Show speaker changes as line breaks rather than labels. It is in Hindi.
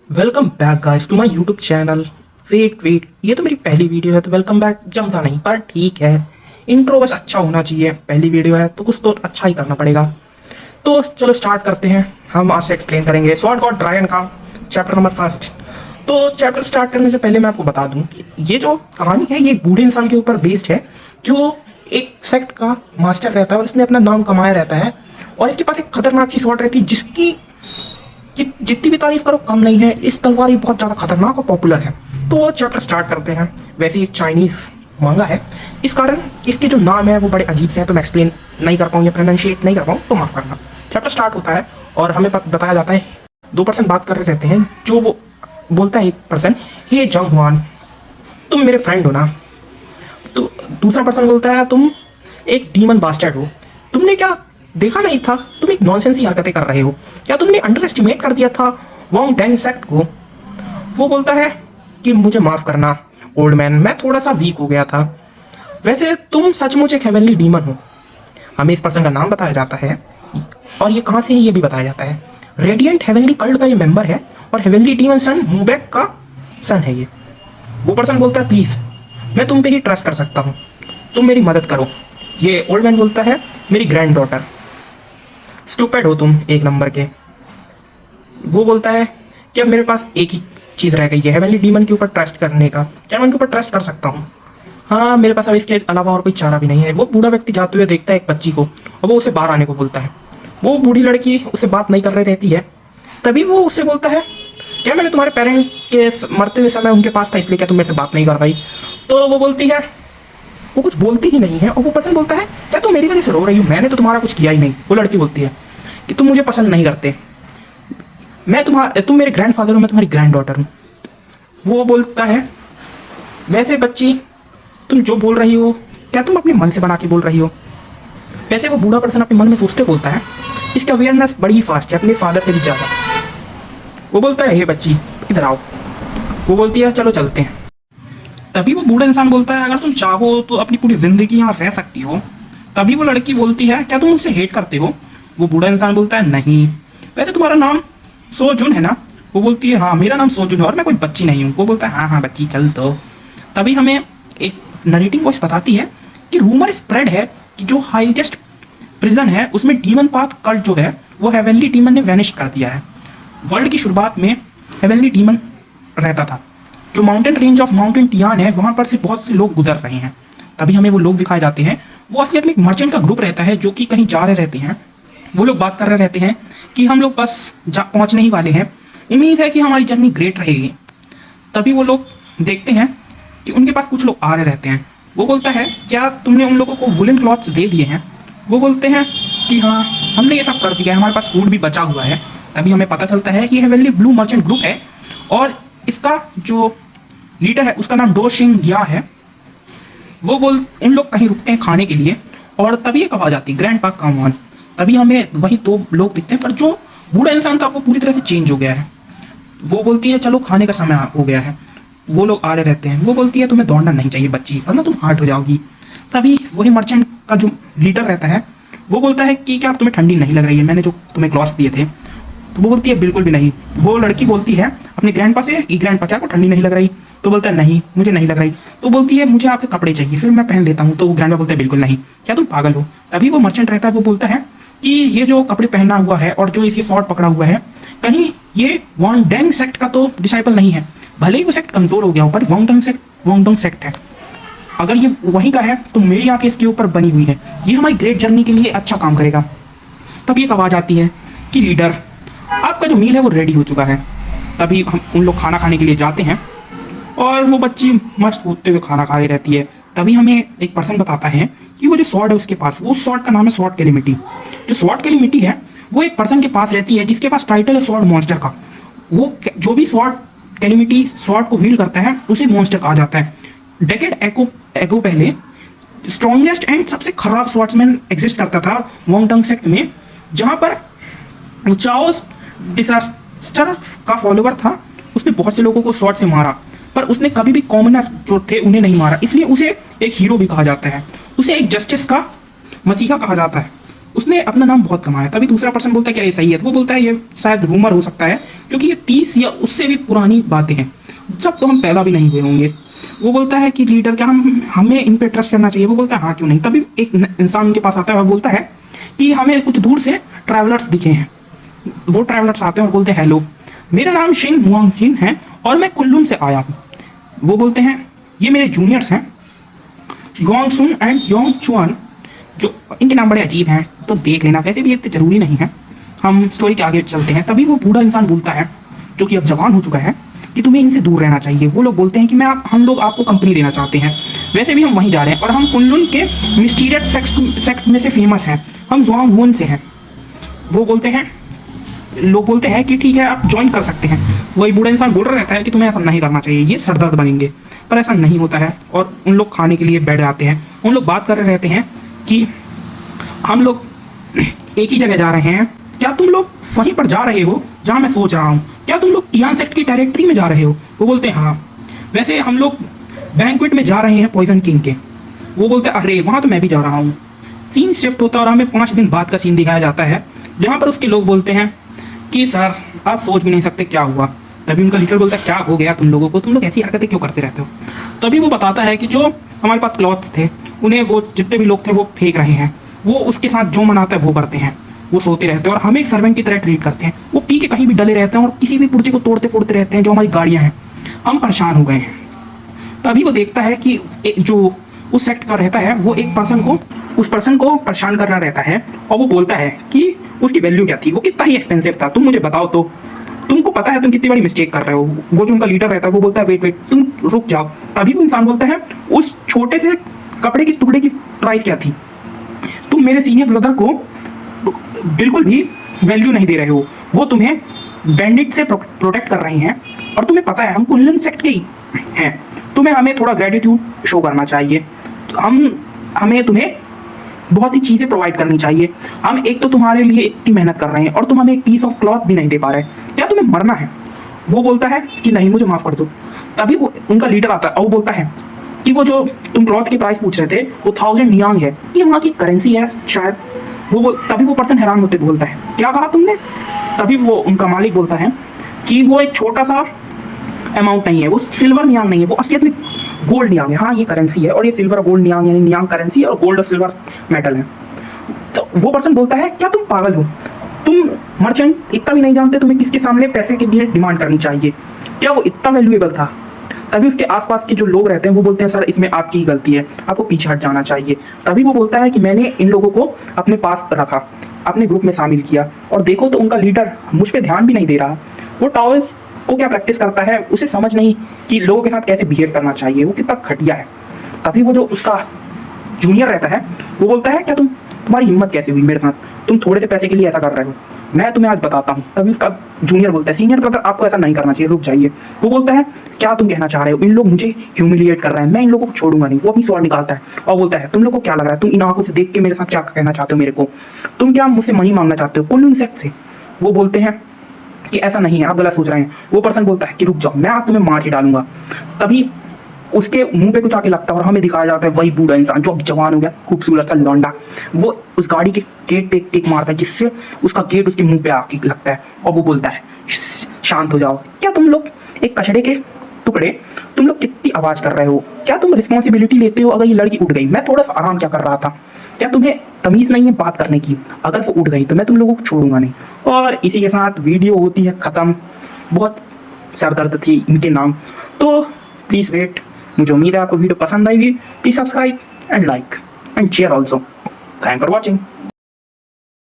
Welcome back guys to my YouTube channel. Wait ये तो मेरी पहली वीडियो है तो वेलकम बैक जमता नहीं, पर ठीक है। इंट्रो बस अच्छा होना चाहिए, पहली वीडियो है तो कुछ तो अच्छा ही करना पड़ेगा। तो चलो स्टार्ट करते हैं। हम आज से एक्सप्लेन करेंगे स्वॉर्ड गॉड ड्रैगन का चैप्टर नंबर फर्स्ट। तो चैप्टर स्टार्ट करने से पहले मैं आपको बता दूं कि ये जो कहानी है ये एक बूढ़े इंसान के ऊपर बेस्ड है, जो एक सेक्ट का मास्टर रहता है और इसने अपना नाम कमाया रहता है। और इसके पास एक खतरनाक सी स्वॉर्ड रहती है जिसकी जितनी भी तारीफ करो कम नहीं है। इस तलवार ही बहुत ज़्यादा खतरनाक और पॉपुलर है। तो चैप्टर स्टार्ट करते हैं। वैसे ये चाइनीज़ मांगा है, इस कारण इसके जो नाम है वो बड़े अजीब से हैं, तो मैं एक्सप्लेन नहीं कर पाऊँ या प्रोनाउंशिएट नहीं कर पाऊँ तो माफ़ करना। चैप्टर स्टार्ट होता है और हमें बताया जाता है 2% बात कर रहे रहते हैं, जो वो बोलता है 1%, हे जंग हुआन तुम मेरे फ्रेंड हो ना। तो दूसरा पर्सन बोलता है तुम एक डीमन बास्टर्ड हो, तुमने क्या देखा नहीं था, तुम एक नॉनसेंस ही हरकतें कर रहे हो, क्या तुमने अंडर एस्टिमेट कर दिया था वोंग डैंग सेक्ट को। वो बोलता है कि मुझे माफ़ करना ओल्ड मैन, मैं थोड़ा सा वीक हो गया था। वैसे तुम सचमुच एक हेवनली डीमन हो। हमें इस पर्सन का नाम बताया जाता है और ये कहाँ से है ये भी बताया जाता है। रेडिएंट हेवनली कल्ट का ये मेंबर है और हेवनली डीमन सन मूबेक का सन है ये। वो पर्सन बोलता है प्लीज़ मैं तुम पे ही ट्रस्ट कर सकता हूँ, तुम मेरी मदद करो। ये ओल्ड मैन बोलता है मेरी ग्रैंड डॉटर, स्टूपिड हो तुम एक नंबर के। वो बोलता है कि अब मेरे पास एक ही चीज़ रह गई है हेवनली डीमन के ऊपर ट्रस्ट करने का, क्या मैं उनके ऊपर ट्रस्ट कर सकता हूँ। हाँ मेरे पास अब इसके अलावा और कोई चारा भी नहीं है। वो बूढ़ा व्यक्ति जाते हुए देखता है एक बच्ची को और वो उसे बाहर आने को बोलता है। वो बूढ़ी लड़की उससे बात नहीं कर रही रहती है। तभी वो उससे बोलता है क्या मैंने तुम्हारे पेरेंट के मरते हुए समय उनके पास था इसलिए क्या तुम मेरे से बात नहीं कर पाई। तो वो बोलती है, वो कुछ बोलती ही नहीं है और वो पर्सन बोलता है क्या तुम मेरी वजह से रो रही हो, मैंने तो तुम्हारा कुछ किया ही नहीं। वो लड़की बोलती है कि तुम मुझे पसंद नहीं करते, तुम मेरे ग्रैंडफादर हो, मैं तुम्हारी ग्रैंड डॉटर हूँ। वो बोलता है वैसे बच्ची तुम जो बोल रही हो क्या तुम अपने मन से बना के बोल रही हो। वैसे वो बूढ़ा पर्सन अपने मन में सोचते बोलता है इसका अवेयरनेस बड़ी ही फास्ट है, अपने फादर से भी ज़्यादा। वो बोलता है हे बच्ची इधर आओ। वो बोलती है चलो चलते हैं। तभी वो बूढ़ा इंसान बोलता है अगर तुम चाहो तो अपनी पूरी ज़िंदगी यहाँ रह सकती हो। तभी वो लड़की बोलती है क्या तुम मुझसे हेट करते हो। वो बूढ़ा इंसान बोलता है नहीं, वैसे तुम्हारा नाम सोजुन है ना। वो बोलती है हाँ मेरा नाम सोजुन है और मैं कोई बच्ची नहीं हूँ। वो बोलता है हाँ हाँ बच्ची चल। तो तभी हमें एक नरेटिंग वॉइस बताती है कि रूमर स्प्रेड है कि जो हाईएस्ट प्रिजन है उसमें डीमन पाथ कल्ट जो है वो हेवनली डीमन ने वैनिश कर दिया है। वर्ल्ड की शुरुआत में हेवनली डीमन रहता था। जो mountain range of mountain Tian है वहाँ पर से बहुत से लोग गुजर रहे हैं। तभी हमें वो लोग दिखाए जाते हैं। वो असलियत में एक मर्चेंट का ग्रुप रहता है जो कि कहीं जा रहे रहते हैं। वो लोग बात कर रहे रहते हैं कि हम लोग बस पहुंचने ही वाले हैं, उम्मीद है कि हमारी जर्नी ग्रेट रहेगी। तभी वो लोग देखते हैं कि उनके पास कुछ लोग आ रहे रहते हैं। वो बोलता है क्या तुमने उन लोगों को वुलन क्लॉथ्स दे दिए हैं। वो बोलते हैं कि हाँ हमने ये सब कर दिया है, हमारे पास फूड भी बचा हुआ है। तभी हमें पता चलता है कि हेवनली ब्लू मर्चेंट ग्रुप है और इसका जो लीडर है उसका नाम डो शिंग या है। वो बोल उन लोग कहीं रुकते हैं खाने के लिए और तभी एक आवाज़ आती है ग्रैंड पाक कामवान। तभी हमें वही दो लोग दिखते हैं पर जो बूढ़ा इंसान था वो पूरी तरह से चेंज हो गया है। वो बोलती है चलो खाने का समय हो गया है। वो लोग आ रहे रहते हैं। वो बोलती है तुम्हें दौड़ना नहीं चाहिए बच्ची, वरना तुम हार्ट हो जाओगी। तभी वही मर्चेंट का जो लीडर रहता है वो बोलता है कि क्या तुम्हें ठंडी नहीं लग रही है, मैंने जो तुम्हें क्लॉथ्स दिए थे। तो वो बोलती है बिल्कुल भी नहीं। वो लड़की बोलती है अपने ग्रैंडपा से कि ग्रैंडपा क्या को ठंडी नहीं लग रही। तो बोलता है नहीं मुझे नहीं लग रही। तो बोलती है मुझे आपके कपड़े चाहिए फिर मैं पहन लेता हूँ। तो वो ग्रैंडपा बोलता है बिल्कुल नहीं, क्या तुम पागल हो। तभी वो मर्चेंट रहता है वो बोलता है कि ये जो कपड़े पहना हुआ है और जो इसके स्वॉर्ड पकड़ा हुआ है कहीं ये वॉन्गडोंग सेक्ट का तो डिसाइपल नहीं है। भले ही वो सेक्ट कमजोर हो गया हो पर वॉन्गडोंग सेक्ट है। अगर ये वहीं का है तो मेरी आंखें इसके ऊपर बनी हुई है, ये हमारी ग्रेट जर्नी के लिए अच्छा काम करेगा। तब एक आवाज़ आती है कि लीडर आपका जो मील है वो रेडी हो चुका है। तभी हम उन लोग खाना खाने के लिए जाते हैं और वो बच्ची मस्त कूदते हुए खाना खा रही रहती है। तभी हमें एक पर्सन बताता है कि वो जो स्वॉर्ड है उसके पास, वो स्वॉर्ड का नाम है स्वॉर्ड कैलिमिटी। जो स्वॉर्ड कैलिमिटी है वो एक पर्सन के पास रहती है जिसके पास टाइटल है स्वॉर्ड मॉन्स्टर का। वो जो भी स्वॉर्ड कैलिमिटी स्वॉर्ड को व्हील करता है उसे मॉन्स्टर कहा जाता है। डेकेड एगो पहले स्ट्रॉन्गेस्ट एंड सबसे खराब स्वॉर्ड्समैन एग्जिस्ट करता था वॉन्गडोंग सेक्ट में, जहाँ पर चाओस डिजास्टर का फॉलोवर था। उसने बहुत से लोगों को स्वॉर्ड से मारा पर उसने कभी भी कॉमनर जो थे उन्हें नहीं मारा, इसलिए उसे एक हीरो भी कहा जाता है। उसे एक जस्टिस का मसीहा कहा जाता है। उसने अपना नाम बहुत कमाया। तभी दूसरा पर्सन बोलता है क्या ये सही है? तो वो बोलता है ये शायद रूमर हो सकता है, क्योंकि ये 30 या उससे भी पुरानी बातें हैं, जब तो हम पैदा भी नहीं हुए होंगे। वो बोलता है कि लीडर क्या हमें इन पे ट्रस्ट करना चाहिए? वो बोलता है हाँ क्यों नहीं। तभी एक इंसान उनके पास आता है और बोलता है कि हमें कुछ दूर से ट्रैवलर्स दिखे हैं। वो ट्रैवलर्स आते हैं और बोलते हैं हेलो, मेरा नाम शिन मुआंगजिन है और मैं कुल्लून से आया हूँ। वो बोलते हैं ये मेरे जूनियर्स हैं योंग सुन एंड योंग चुआन, जो इनके नाम बड़े अजीब हैं, तो देख लेना, वैसे भी इतने जरूरी नहीं है। हम स्टोरी के आगे चलते हैं। तभी वो बूढ़ा इंसान बोलता है, जो कि अब जवान हो चुका है, कि तुम्हें इनसे दूर रहना चाहिए। वो लोग बोलते हैं कि हम लोग आपको कंपनी देना चाहते हैं, वैसे भी हम वहीं जा रहे हैं और हम कुल्लून के मिस्टीरियस सेक्ट में से फेमस हैं, हम ज़ुआंगहुन से हैं। वो बोलते हैं, लोग बोलते हैं कि ठीक है आप ज्वाइन कर सकते हैं। वही बूढ़ा इंसान बोल रहा रहता है कि तुम्हें ऐसा नहीं करना चाहिए, ये सरदर्द बनेंगे, पर ऐसा नहीं होता है। और उन लोग खाने के लिए बैठ जाते हैं। उन लोग बात कर रहे रहते हैं कि हम लोग एक ही जगह जा रहे हैं, क्या तुम लोग वहीं पर जा रहे हो जहाँ मैं सोच रहा हूँ? क्या तुम लोग टियान सेक्ट की टेरिटरी में जा रहे हो? वो बोलते हैं हाँ, वैसे हम लोग बैंक्वेट में जा रहे हैं पॉइजन किंग के। वो बोलते हैं अरे वहाँ तो मैं भी जा रहा हूँ। सीन शिफ्ट होता है और हमें 5 दिन बाद का सीन दिखाया जाता है, जहाँ पर उसके लोग बोलते हैं कि सर आप सोच भी नहीं सकते क्या हुआ। तभी उनका लीडर बोलता है क्या हो गया तुम लोगों को, तुम लोग ऐसी हरकतें क्यों करते रहते हो? तभी वो बताता है कि जो हमारे पास क्लॉथ्स थे उन्हें वो जितने भी लोग थे वो फेंक रहे हैं, वो उसके साथ जो मनाता है वो करते हैं, वो सोते रहते हैं और हमें एक सर्वेंट की तरह ट्रीट करते हैं। वो पी के कहीं भी डले रहते हैं और किसी भी पुर्जे को तोड़ते फोड़ते रहते हैं जो हमारी गाड़ियाँ हैं। हम परेशान हो गए हैं। तभी वो देखता है कि जो उस सेक्ट का रहता है वो एक उस पर्सन को परेशान करना रहता है और वो बोलता है कि उसकी वैल्यू क्या थी, वो कितना ही एक्सपेंसिव था, तुम मुझे बताओ तो, तुमको पता है तुम कितनी बड़ी मिस्टेक कर रहे हो। वो जो उनका लीडर रहता है वो बोलता है वेट वेट तुम रुक जाओ। तभी वो इंसान बोलता है उस छोटे से कपड़े की टुकड़े की प्राइस क्या थी? तुम मेरे सीनियर ब्रदर को बिल्कुल भी वैल्यू नहीं दे रहे हो, वो तुम्हें बैंडिट से प्रोटेक्ट कर रहे हैं और तुम्हें पता है हम कुल्लन सेक्ट के ही हैं, तुम्हें हमें थोड़ा ग्रेटिट्यूड शो करना चाहिए। हमें तुम्हें बहुत सी चीज़ें प्रोवाइड करनी चाहिए। हम एक तो तुम्हारे लिए इतनी मेहनत कर रहे हैं और तुम हमें एक पीस ऑफ क्लॉथ भी नहीं दे पा रहे, क्या तुम्हें मरना है? वो बोलता है कि नहीं मुझे माफ़ कर दो। तभी वो उनका लीडर आता है और वो बोलता है कि वो जो तुम क्लॉथ की प्राइस पूछ रहे थे वो 1000 नियांग है, ये वहाँ की करेंसी है शायद। तभी वो पर्सन हैरान होते बोलता है क्या कहा तुमने? तभी वो उनका मालिक बोलता है कि वो एक छोटा सा अमाउंट नहीं है, वो सिल्वर नियांग नहीं है, वो असलियत में गोल्ड नियांग है। हाँ ये करेंसी है और ये सिल्वर गोल्ड नियांग यानी नियांग करेंसी और गोल्ड और सिल्वर मेटल है। तो वो पर्सन बोलता है क्या तुम पागल हो? तुम मर्चेंट इतना भी नहीं जानते तुम्हें किसके सामने पैसे के लिए डिमांड करनी चाहिए? क्या वो इतना वैल्यूएबल था? तभी उसके आसपास के जो लोग रहते हैं वो बोलते हैं सर इसमें आपकी ही गलती है, आपको पीछे हट जाना चाहिए। तभी वो बोलता है कि मैंने इन लोगों को अपने पास रखा, अपने ग्रुप में शामिल किया और देखो तो उनका लीडर मुझ पर ध्यान भी नहीं दे रहा। वो टाओइस्ट को क्या प्रैक्टिस करता है, उसे समझ नहीं कि लोगों के साथ कैसे बिहेव करना चाहिए, वो कितना घटिया है। तभी वो जो उसका जूनियर रहता है वो बोलता है क्या तुम्हारी हिम्मत कैसे हुई मेरे साथ, तुम थोड़े से पैसे के लिए ऐसा कर रहे हो, मैं तुम्हें आज बताता हूँ। तभी उसका जूनियर बोलता है सीनियर ब्रदर आपको ऐसा नहीं करना चाहिए, रुक जाइए। वो बोलता है क्या तुम कहना चाह रहे हो, इन लोग मुझे ह्यूमिलिएट कर रहे हैं, मैं इन लोगों को छोड़ूंगा नहीं। वो अपनी स्वॉर्ड निकालता है और बोलता है तुम लोग को क्या लग रहा है, तुम इन आंखों से देख के मेरे साथ क्या कहना चाहते हो मेरे को, तुम क्या मुझसे मनी मांगना चाहते हो कुल्लू सेक्ट से? वो बोलते हैं कि ऐसा नहीं है, आप गलत सोच रहे हैं। वो पर्सन बोलता है कि रुक जाओ मैं आज तुम्हें मार ही डालूंगा। तभी उसके मुंह पे कुछ आके लगता है और हमें दिखाया जाता है वही बूढ़ा इंसान जो अब जवान हो गया, खूबसूरत सा लौंडा। वो उस गाड़ी के गेट पे टिक मारता है जिससे उसका गेट उसके मुंह पे आके लगता है और वो बोलता है शांत हो जाओ। क्या तुम लोग एक कचड़े के टुकड़े, तुम लोग कितनी आवाज कर रहे हो? क्या तुम रिस्पॉन्सिबिलिटी लेते हो अगर ये लड़की उठ गई? मैं थोड़ा सा आराम क्या कर रहा था, क्या तुम्हें तमीज नहीं है बात करने की? अगर वो उठ गई तो मैं तुम लोगों को छोड़ूंगा नहीं। और इसी के साथ वीडियो होती है खत्म। बहुत सरदर्द थी इनके नाम। तो प्लीज़ वेट, मुझे उम्मीद है आपको वीडियो पसंद आएगी। Please subscribe and like and share also. Thank for watching.